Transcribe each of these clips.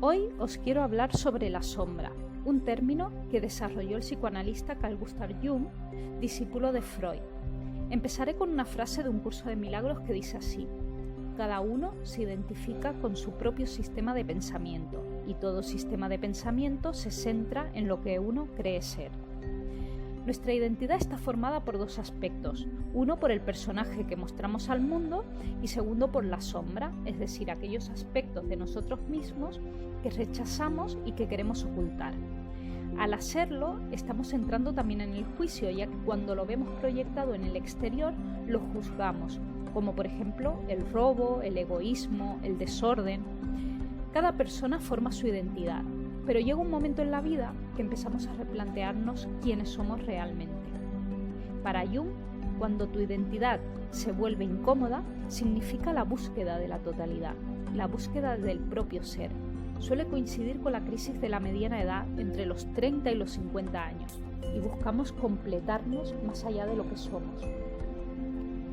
Hoy os quiero hablar sobre la sombra, un término que desarrolló el psicoanalista Carl Gustav Jung, discípulo de Freud. Empezaré con una frase de un curso de milagros que dice así: cada uno se identifica con su propio sistema de pensamiento y todo sistema de pensamiento se centra en lo que uno cree ser. Nuestra identidad está formada por dos aspectos, uno por el personaje que mostramos al mundo y segundo por la sombra, es decir, aquellos aspectos de nosotros mismos que rechazamos y que queremos ocultar. Al hacerlo, estamos entrando también en el juicio, ya que cuando lo vemos proyectado en el exterior, lo juzgamos, como por ejemplo el robo, el egoísmo, el desorden. Cada persona forma su identidad, pero llega un momento en la vida que empezamos a replantearnos quiénes somos realmente. Para Jung, cuando tu identidad se vuelve incómoda, significa la búsqueda de la totalidad, la búsqueda del propio ser. Suele coincidir con la crisis de la mediana edad entre los 30 y los 50 años y buscamos completarnos más allá de lo que somos.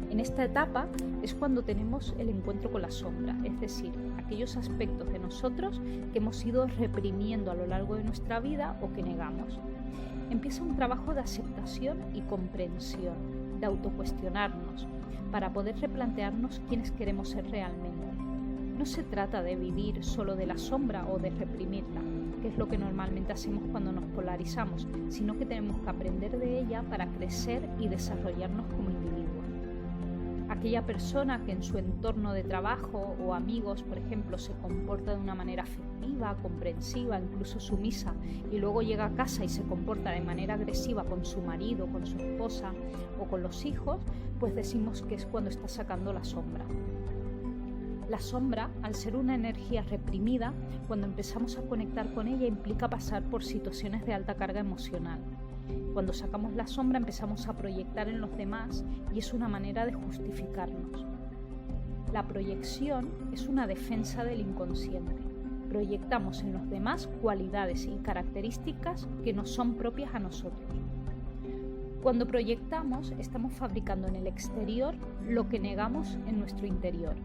En esta etapa es cuando tenemos el encuentro con la sombra, es decir, aquellos aspectos de nosotros que hemos ido reprimiendo a lo largo de nuestra vida o que negamos. Empieza un trabajo de aceptación y comprensión, de autocuestionarnos, para poder replantearnos quiénes queremos ser realmente. No se trata de vivir solo de la sombra o de reprimirla, que es lo que normalmente hacemos cuando nos polarizamos, sino que tenemos que aprender de ella para crecer y desarrollarnos como individuos. Aquella persona que en su entorno de trabajo o amigos, por ejemplo, se comporta de una manera afectiva, comprensiva, incluso sumisa, y luego llega a casa y se comporta de manera agresiva con su marido, con su esposa o con los hijos, pues decimos que es cuando está sacando la sombra. La sombra, al ser una energía reprimida, cuando empezamos a conectar con ella implica pasar por situaciones de alta carga emocional. Cuando sacamos la sombra empezamos a proyectar en los demás y es una manera de justificarnos. La proyección es una defensa del inconsciente. Proyectamos en los demás cualidades y características que nos son propias a nosotros. Cuando proyectamos estamos fabricando en el exterior lo que negamos en nuestro interior,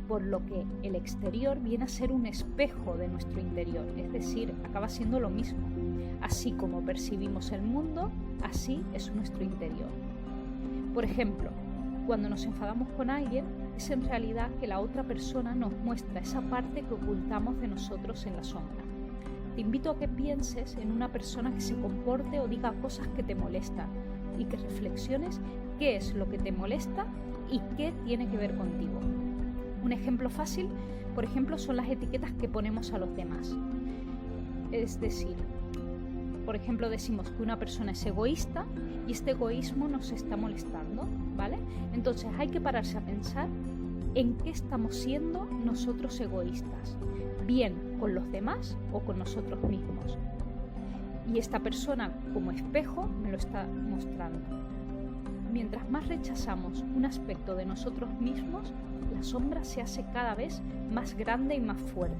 por lo que el exterior viene a ser un espejo de nuestro interior, es decir, acaba siendo lo mismo. Así como percibimos el mundo, así es nuestro interior. Por ejemplo, cuando nos enfadamos con alguien, es en realidad que la otra persona nos muestra esa parte que ocultamos de nosotros en la sombra. Te invito a que pienses en una persona que se comporte o diga cosas que te molestan y que reflexiones qué es lo que te molesta y qué tiene que ver contigo. Un ejemplo fácil, por ejemplo, son las etiquetas que ponemos a los demás. Es decir, por ejemplo, decimos que una persona es egoísta y este egoísmo nos está molestando, ¿vale? Entonces hay que pararse a pensar en qué estamos siendo nosotros egoístas, bien con los demás o con nosotros mismos. Y esta persona, como espejo, me lo está mostrando. Mientras más rechazamos un aspecto de nosotros mismos, la sombra se hace cada vez más grande y más fuerte.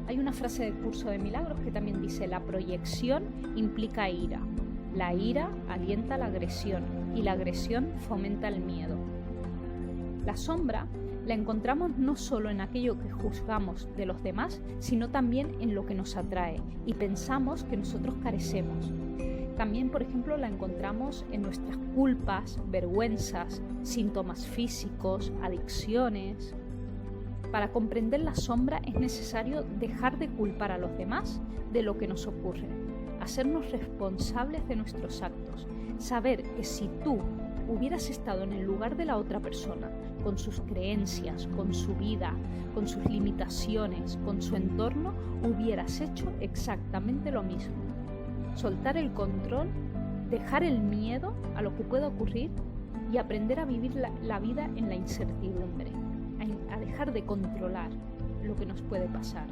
Hay una frase del curso de milagros que también dice: la proyección implica ira, la ira alienta la agresión y la agresión fomenta el miedo. La sombra la encontramos no solo en aquello que juzgamos de los demás, sino también en lo que nos atrae y pensamos que nosotros carecemos. También, por ejemplo, la encontramos en nuestras culpas, vergüenzas, síntomas físicos, adicciones. Para comprender la sombra es necesario dejar de culpar a los demás de lo que nos ocurre, hacernos responsables de nuestros actos, saber que si tú hubieras estado en el lugar de la otra persona, con sus creencias, con su vida, con sus limitaciones, con su entorno, hubieras hecho exactamente lo mismo. Soltar el control, dejar el miedo a lo que pueda ocurrir y aprender a vivir la vida en la incertidumbre, a dejar de controlar lo que nos puede pasar.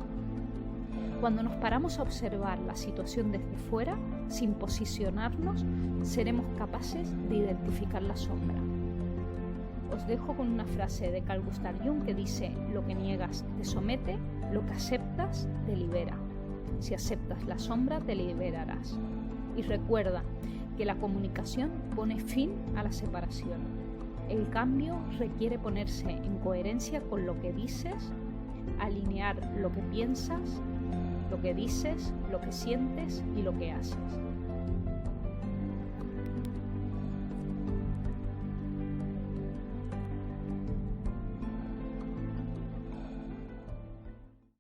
Cuando nos paramos a observar la situación desde fuera, sin posicionarnos, seremos capaces de identificar la sombra. Os dejo con una frase de Carl Gustav Jung que dice: lo que niegas te somete, lo que aceptas te libera. Si aceptas la sombra, te liberarás. Y recuerda que la comunicación pone fin a la separación. El cambio requiere ponerse en coherencia con lo que dices, alinear alinear lo que piensas, lo que dices, lo que sientes y lo que haces.